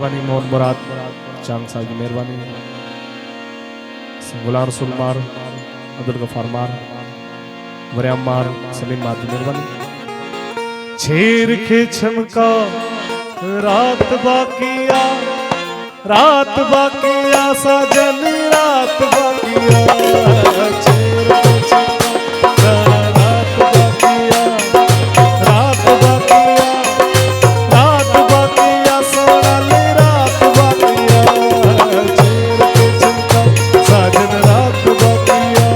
मेहरबानी, मोहन मुराद चांग साहब की मेहरबानी, गुलाम रसूल मार, अब्दुल गफार मार, मरियम मार, सलीम मार की मेहरबानी। छेर के छमका रात बाकिया, रात बाकिया साजन रात बाकिया, छेर के छमका रात बाकिया, रात बाकिया, रात बाकिया सोना ले रात बाकिया, छेर के छमका साजन रात बाकिया,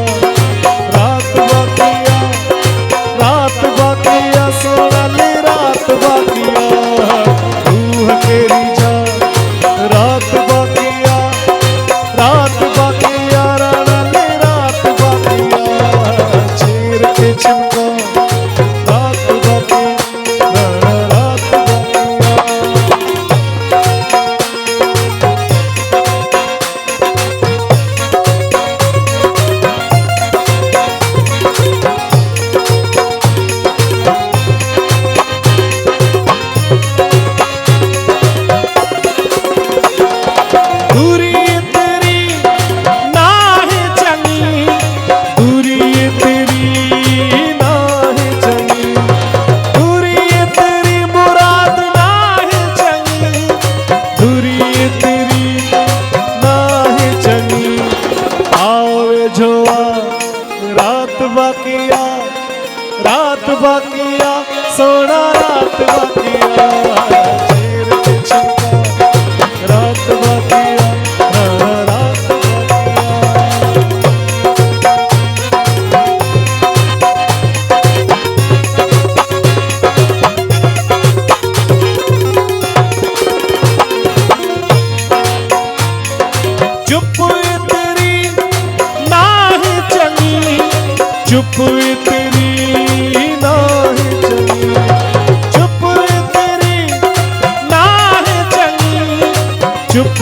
रात बाकिया, रात बाकिया सोना ले रात बाकिया, रूह तेरी जा रात बाकिया, रात बाकिया राना ले रात बाकिया, छेर के छमका रात बाकिया, राना रात बाकिया। दूरी तेरी नाहीं चंगी, दूरी तेरी नाहीं चंगी, दूरी तेरी मुराद नाहीं चंगी, दूरी तेरी नाहीं चंगी। आवे जोआ रात बाकिया, रात बाकिया सोना रात बाकिया, छेर के छमका रात बाकिया, रात बाकिया। चुप तेरी नाहीं चंगी, चुप तेरी नाहीं चंगी, चुप तेरी नाहीं चंगी, चुप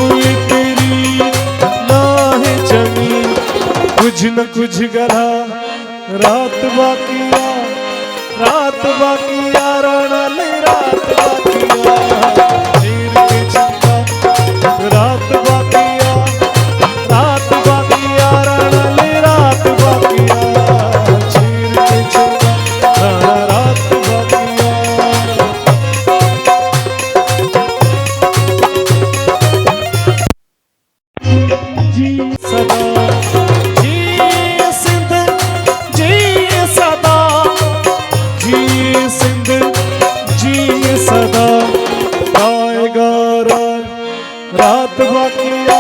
तेरी नाहीं चंगी। कुछ न कुछ गला रात बाकिया, रात बाकिया राना ले रात बाकिया, छेर के छमका रात बाकिया, रात बाकिया राना ले रात बाकिया, छेर के छमका राना रात बाकिया। जी सदा जी सिंध जी सदा, जी सिंध जी सदा, गाएगा रात बाकिया,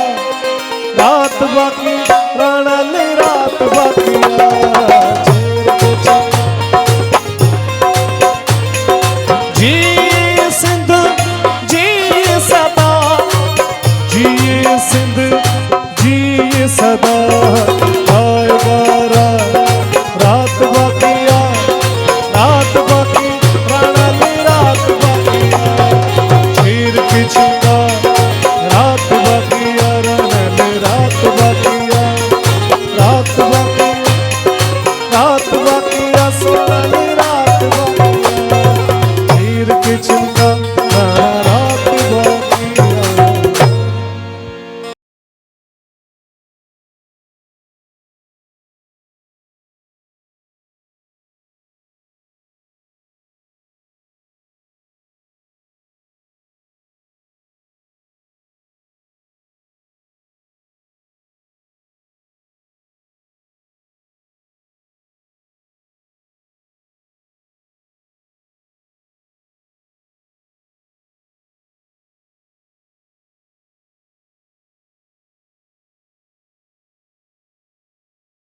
रात बाकी राना ले रात बाकिया, छेर के छमका जी सिंध जी सदा, जी सिंध जी सदा।